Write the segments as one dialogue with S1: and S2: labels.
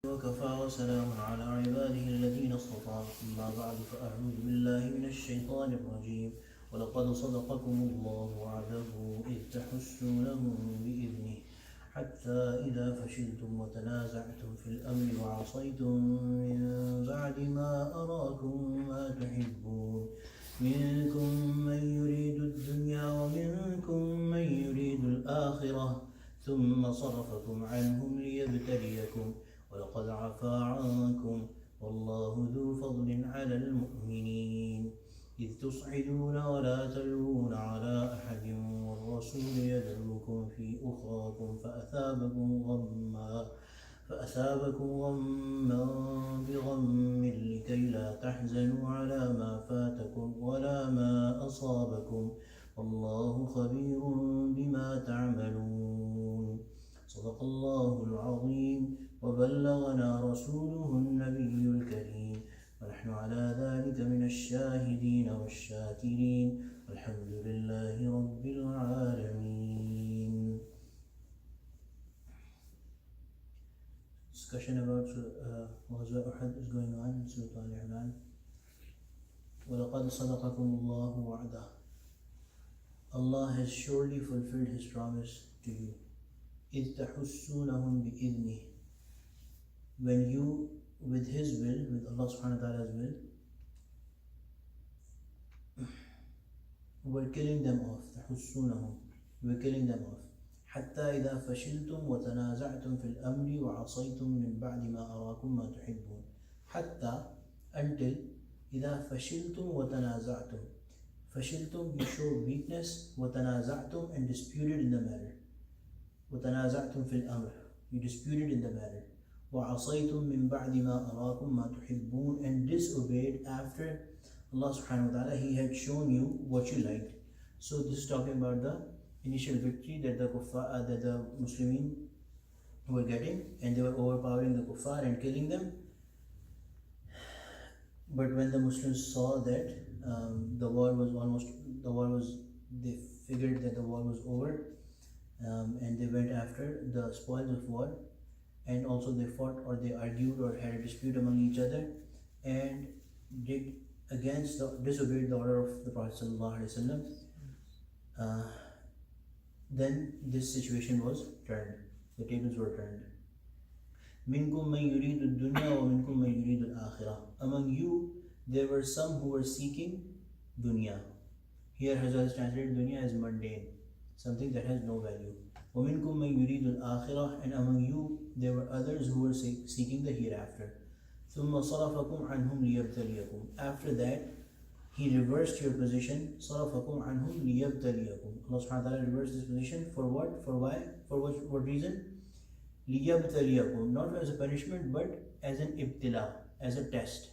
S1: وكفى وسلام على عباده الذين اصطفى. أما بعد فأعوذ بالله من الشيطان الرجيم. ولقد صدقكم الله وعده إذ تحسونهم بإذنه حتى إذا فشلتم وتنازعتم في الأمر وعصيتم من بعد ما أراكم ما تحبون منكم من يريد الدنيا ومنكم من يريد الآخرة ثم صرفكم عنهم ليبتليكم ولقد عفا عنكم والله ذو فضل على المؤمنين إذ تصعدون ولا تلوون على أحد والرسول يدعوكم في أخراكم فأثابكم غما بغم لكي لا تحزنوا على ما فاتكم ولا ما أصابكم والله خبير بما تعملون. صدق الله العظيم وبلغنا رسوله النبي الكريم ونحن على ذلك من الشاهدين والشاكرين والحمد لله رب العالمين. Discussion about Ghazwa Uhud is going on in Surah Al-Imran. وَلَقَدْ صَدَقَكُمُ اللَّهُ وَعْدَهُ. Allah has surely fulfilled His promise to you. إِذْ تَحُسُّونَهُمْ بِإِذْنِهِ. When you, with His will, with Allah subhanahu wa ta'ala's will, were killing them off. تَحُسُّونَهُمْ. You were killing them off. حتى إذا فشلتم وتنازعتم في الأمر وعصيتم من بعد ما أراكم ما تحبون. حتى, until, إذا فشلتم وتنازعتم. فشلتم, you showed weakness, وتنازعتم, and disputed in the matter. وتنازعتم في الأمر, you disputed in the matter. وعصيتم من بعد ما أراكم ما تحبون, and disobeyed after Allah subhanahu wa ta'ala, He had shown you what you liked. So this is talking about the initial victory that the Muslimin were getting, and they were overpowering the kuffar and killing them. But when the Muslims saw that they figured that the war was over, and they went after the spoils of war, and also they fought or they argued or had a dispute among each other and disobeyed the order of the Prophet ﷺ, then this situation was turned. The tables were turned. Minkum man yuridu dunya wa minkum man yuridu al-akhirah. Among you, there were some who were seeking dunya. Here Hazrat has translated dunya as mundane, something that has no value. Wa minkum man yuridu al-akhirah. And among you, there were others who were seeking the hereafter. ثُمَّ صَرَفَكُمْ عَنْهُمْ لِيَبْتَلِيَكُمْ. After that, He reversed your position. صَرَفَكُمْ عَنْهُمْ لِيَبْتَلِيَكُمْ. Allah subhanahu wa ta'ala reversed this position. For what? For why? For what reason? لِيَبْتَلِيَكُمْ. Not as a punishment, but as an ibtila, as a test,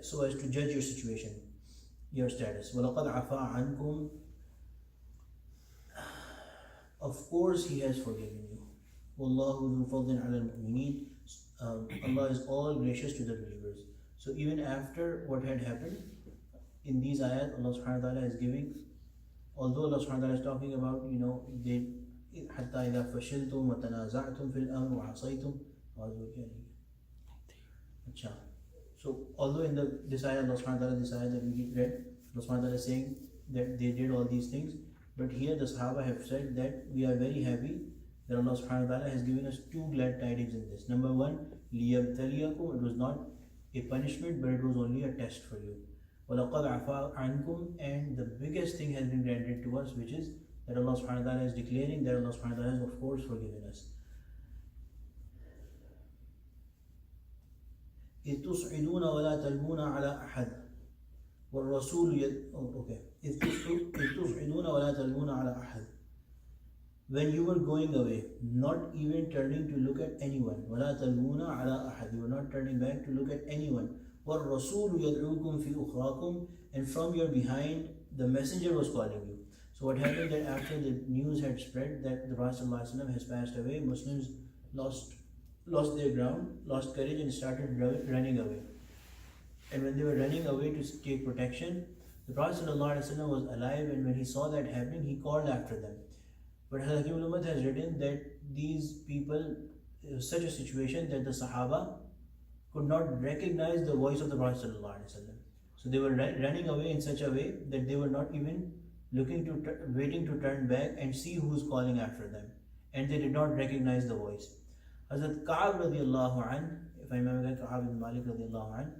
S1: so as to judge your situation, your status. وَلَقَدْ عَفَا عَنْكُمْ. Of course He has forgiven you. وَاللَّهُ ذُو فَضْلٍ عَلَى الْمُؤْمِنِينَ. Allah is all gracious to the believers. So even after what had happened, in these ayat, Allah subhanahu wa ta'ala is giving, although Allah subhanahu wa ta'ala is talking about, حَتَّى إِذَا فَشِلْتُمْ وَتَنَازَعْتُمْ فِي الْأَمْرِ وَعَصَيْتُمْ. So although in this ayah, Allah subhanahu wa ta'ala, this ayah that we read, Allah subhanahu wa ta'ala is saying that they did all these things, but here the Sahaba have said that we are very happy that Allah subhanahu wa ta'ala has given us two glad tidings in this. Number one, لِيَبْتَلِيَكُمْ. It was not a punishment, but it was only a test for you. وَلَقَدْ عَفَا عَنْكُمْ. And the biggest thing has been granted to us, which is that Allah subhanahu wa ta'ala is declaring that Allah subhanahu wa ta'ala has of course forgiven us. إِذْ تُصْعِدُونَ وَلَا تَلْوُونَ عَلَى أَحَدٍ وَالرَّسُولُ إِذْ تُصْعِدُونَ وَلَا تَلْوُونَ عَلَى أَحَدٍ. When you were going away, not even turning to look at anyone. وَلَا تَلْوُونَ عَلَى أَحَدٍ. You were not turning back to look at anyone. وَالرَّسُولُ يَدْعُوكُمْ فِي أُخْرَاكُمْ. And from your behind, the messenger was calling you. So what happened that after the news had spread that the Prophet ﷺ has passed away, Muslims lost their ground, lost courage, and started running away. And when they were running away to take protection, the Prophet ﷺ was alive, and when he saw that happening, he called after them. But Hakim al has written that these people, it was such a situation that the Sahaba could not recognize the voice of the Prophet ﷺ. So they were running away in such a way that they were not even waiting to turn back and see who's calling after them, and they did not recognize the voice. Hazrat Ka'ab radiallahu an, if I remember, Ka'ab ibn Malik radiallahu an,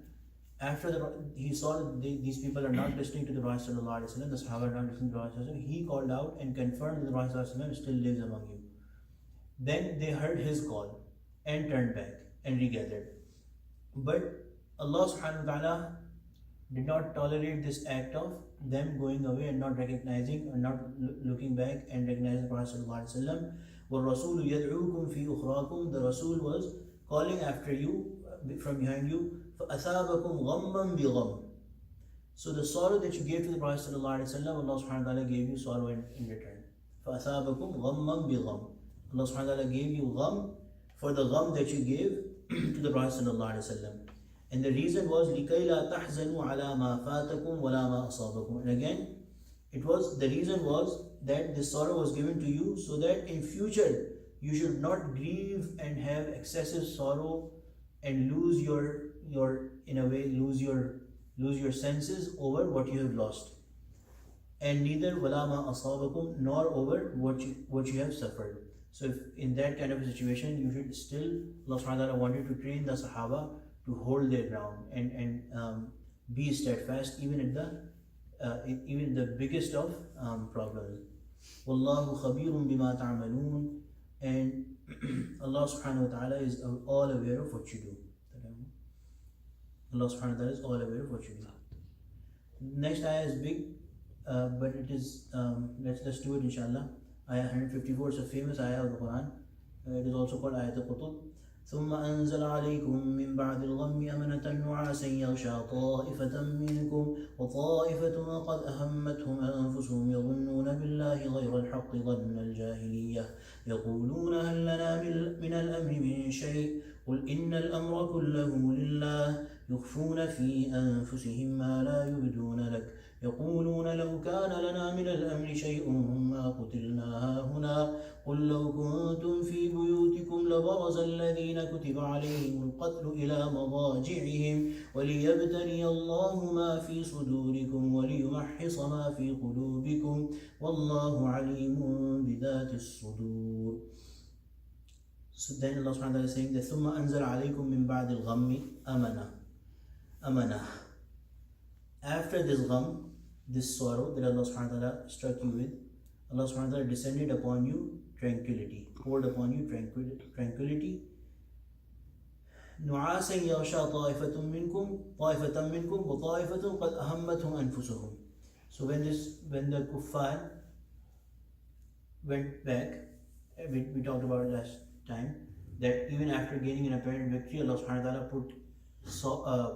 S1: after he saw that these people are not listening to the Prophet ﷺ, the Sahaba are not listening to the Prophet ﷺ, he called out and confirmed that the Prophet ﷺ still lives among you. Then they heard his call and turned back and regathered. But Allah subhanahu wa ta'ala did not tolerate this act of them going away and not recognizing or not looking back and recognizing the Prophet ﷺ. وَالرَّسُولُ يَدْعُوكُمْ فِي أُخْرَاكُمْ, the Rasul was calling after you from behind you. فَأَثَابَكُمْ غَمًّا بِغَمٍّ. So the sorrow that you gave to the Prophet ﷺ, Allah subhanahu wa ta'ala gave you sorrow in return. فَأَثَابَكُمْ غَمًّا بِغَمٍّ. Allah subhanahu wa ta'ala gave you gham for the gham that you gave to the Prophet ﷺ. And the reason was لِكَيْ لَا تَحْزَنُوا عَلَى مَا فَاتَكُمْ وَلَا مَا أَصَابَكُمْ. And again, the reason was that this sorrow was given to you so that in future you should not grieve and have excessive sorrow and lose your senses over what you have lost. And neither وَلَا مَا أَصَابَكُمْ, nor over what you have suffered. So if in that kind of a situation, you should still, Allah subhanahu wa ta'ala wanted to train the Sahaba to hold their ground and be steadfast even in the biggest of problems. Wallahu khabirun bima ta'malun, and Allah subhanahu wa ta'ala is all aware of what you do. Allah subhanahu wa ta'ala is all aware of what you do. Next ayah is big, but it is, let's do it inshallah. Ayah 154 is a famous ayah of the Quran. It is also called Ayat al-Qutub. ثم أنزل عليكم من بعد الغم أمنة نعاسا يغشى طائفة منكم وطائفة قد أهمتهم أنفسهم يظنون بالله غير الحق ظن الجاهلية يقولون هل لنا من الأمر من شيء قل إن الأمر كله لله يخفون في أنفسهم ما لا يبدون لك يقولون لو كان لنا من الأمر شيء ما قتلنا هنا قل لو كنتم في بيوتكم لبرز الذين كتب عليهم القتل إلى مضاجعهم وليبتلي الله ما في صدوركم وليمحص ما في قلوبكم والله عليم بذات الصدور. So then Allah subhanahu wa ta'ala is saying that ثُمَّ أَنزَلَ عَلَيْكُم مِّن بَعْدِ الْغَمِّ أَمَنَةً. After this gham, this sorrow that Allah subhanahu wa ta'ala struck you with, Allah subhanahu wa ta'ala descended upon you tranquility, poured upon you tranquility. نُعَاسًا يَغْشَى طَائِفَةً مِّنكُمْ وَطَائِفَةٌ قَدْ أَهَمَّتْهُمْ أَنفُسُهُم. So when the kuffar went back, we talked about last time that even after gaining an apparent victory, Allah subhanahu wa ta'ala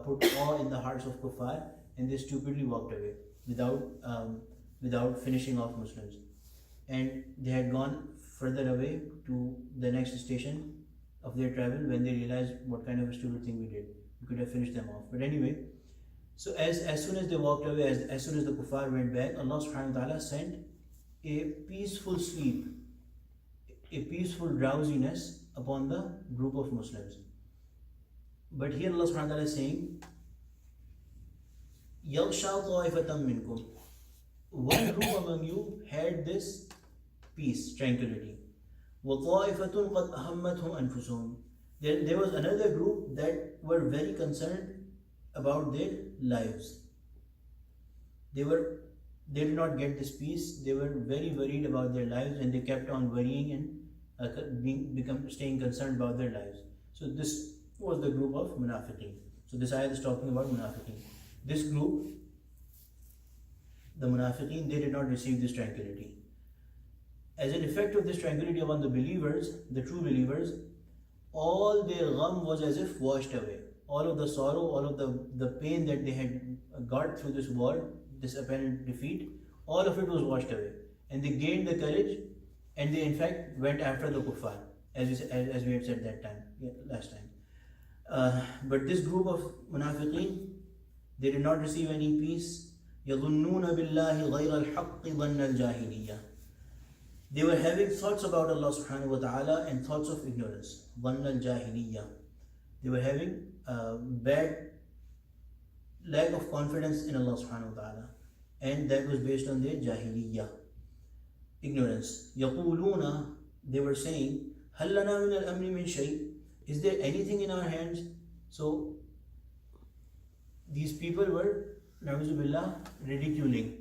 S1: put awe in the hearts of kuffar, and they stupidly walked away without finishing off Muslims. And they had gone further away to the next station of their travel when they realized what kind of a stupid thing we did. We could have finished them off. But anyway, so as soon as they walked away, as soon as the kuffar went back, Allah subhanahu wa ta'ala sent a peaceful sleep, a peaceful drowsiness upon the group of Muslims. But here Allah subhanahu wa ta'ala is saying, يَغْشَى طَائِفَةً مِّنْكُمْ. One group among you had this peace, tranquility. وَطَائِفَةٌ قَدْ أَهَمَّتْهُمْ أَنفُسُهُم. There was another group that were very concerned about their lives. They did not get this peace. They were very worried about their lives, and they kept on worrying and staying concerned about their lives. So this was the group of munafiqeen. So this ayat is talking about munafiqeen. This group, the munafiqeen, they did not receive this tranquility. As an effect of this tranquility upon the believers, the true believers, all their gham was as if washed away. All of the sorrow, all of the pain that they had got through this war, this apparent defeat, all of it was washed away. And they gained the courage, and they in fact went after the kuffar, as we had said last time. But this group of munafiqeen, they did not receive any peace. يَظُنُّونَ بِاللَّهِ غَيْرَ الْحَقِّ ظَنَّ الْجَاهِلِيَّةِ. They were having thoughts about Allah subhanahu wa ta'ala and thoughts of ignorance. Dhanna al-jahiliyyah. They were having bad lack of confidence in Allah subhanahu wa ta'ala. And that was based on their jahiliyyah, ignorance. يَقُولُونَ, they were saying, هَلْ لَنَا مِنَ الْأَمْرِ مِنْ شَيْءٍ, is there anything in our hands? So these people were, na'udhu billah, ridiculing.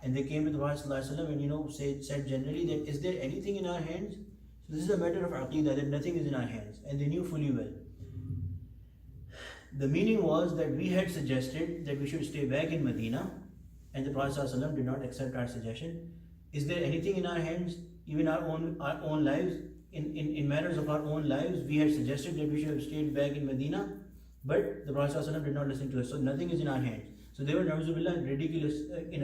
S1: And they came to the Prophet ﷺ and said generally that, is there anything in our hands? So this is a matter of aqeedah, that nothing is in our hands. And they knew fully well. The meaning was that we had suggested that we should stay back in Medina, and the Prophet ﷺ did not accept our suggestion. Is there anything in our hands, even our own lives, in matters of our own lives? We had suggested that we should have stayed back in Medina, but the Prophet ﷺ did not listen to us. So nothing is in our hands. So they were, na'uzubillah, ridiculous, in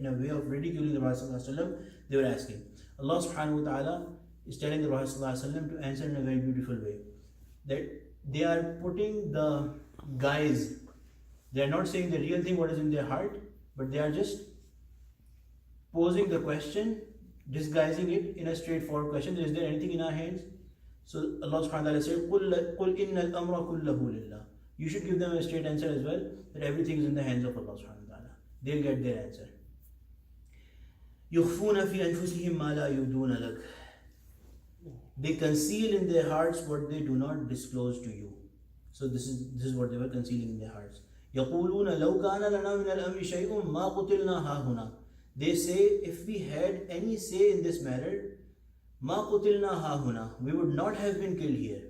S1: a way of ridiculing the Prophet ﷺ. They were asking. Allah subhanahu wa ta'ala is telling the Prophet ﷺ to answer in a very beautiful way. That they are putting the guise, they are not saying the real thing, what is in their heart, but they are just posing the question, disguising it in a straightforward question. Is there anything in our hands? So Allah subhanahu wa ta'ala said, قُلْ إِنَّ الْأَمْرَ كُلَّهُ لِلَّهِ. You should give them a straight answer as well, that everything is in the hands of Allah subhanahu wa ta'ala. They'll get their answer. يُخْفُونَ فِي أَنفُسِهِمْ مَا لَا يُبْدُونَ لَكَ. They conceal in their hearts what they do not disclose to you. So this is what they were concealing in their hearts. يَقُولُونَ لَوْ كَانَ لَنَا مِنَ الْأَمْرِ شَيْءٌ مَا قُتِلْنَا هَا هُنَا. They say, if we had any say in this matter, مَا قُتِلْنَا هَا هُنَا, we would not have been killed here.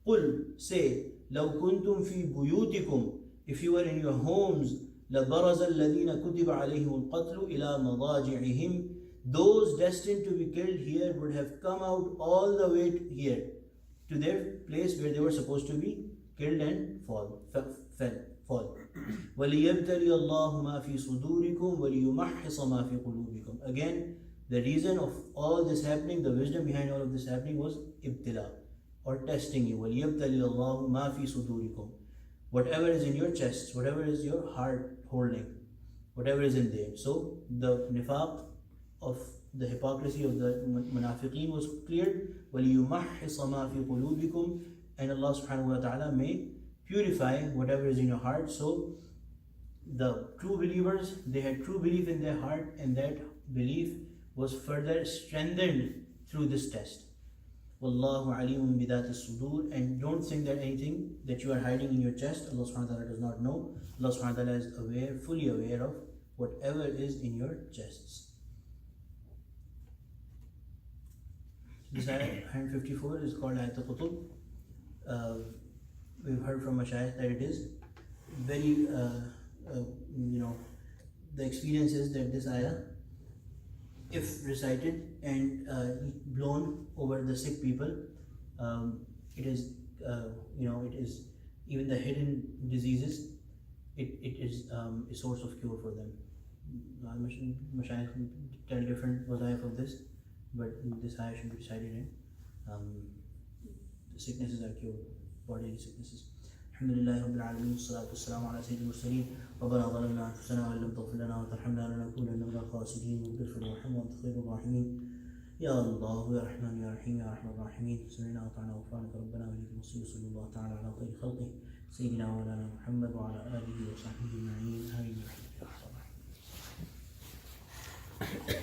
S1: قُلْ, say, لَوْ كُنْتُمْ فِي بُيُوتِكُمْ, if you were in your homes, لَبَرَزَ الَّذِينَ كُتِبَ عَلَيْهِمُ الْقَتْلُ إِلَى مَضَاجِعِهِمْ. Those destined to be killed here would have come out all the way here, to their place where they were supposed to be killed and fall. وَلِيَبْتَلِيَ اللَّهُ مَا فِي صُدُورِكُمْ وَلِيُمَحِّصَ مَا فِي قُلُوبِكُمْ. Again, the reason of all this happening, the wisdom behind all of this happening was ibtila, or testing you. وَلِيَبْتَلِيَ اللَّهُ مَا فِي صُدُورِكُمْ. Whatever is in your chests, whatever is your heart holding, whatever is in there. So the nifaq of the hypocrisy of the munafiqeen was cleared. وَلِيُمَحِّصَ مَا فِي قُلُوبِكُمْ. And Allah subhanahu wa ta'ala may purify whatever is in your heart. So the true believers, they had true belief in their heart, and that belief was further strengthened through this test. Wallahu alimun bidat as-sudur. And don't think that anything that you are hiding in your chest, Allah subhanahu wa ta'ala does not know. Allah subhanahu wa ta'ala is aware, fully aware of whatever is in your chests. This ayah 154 is called Ayat al-Qutub. We've heard from Mashayikh that it is very, the experience is that this ayah, if recited and blown over the sick people, it is, it is even the hidden diseases, it is a source of cure for them. Mashayikh tell different wazaif of this, but this ayah should be recited and the sicknesses are cured, bodily sicknesses. Alhamdulillah Rabbil Alameen, wassalatu wassalamu ala sayyidil mursaleen. Rabbana zalamna anfusana wa illam taghfir lana wa tarhamna lanakunanna minal khasirin. Ighfir warham wa anta khairur rahimin. Ya Allah, Ya Rahman, Ya Rahim, Ya Arhamar Rahimin. Sami'na wa ata'na ghufranaka Rabbana wa ilaykal masir. Sallallahu ta'ala ala khayri khalqihi sayyidina wa lana Muhammad wa ala alihi wa sahbihi ajma'in. Amin.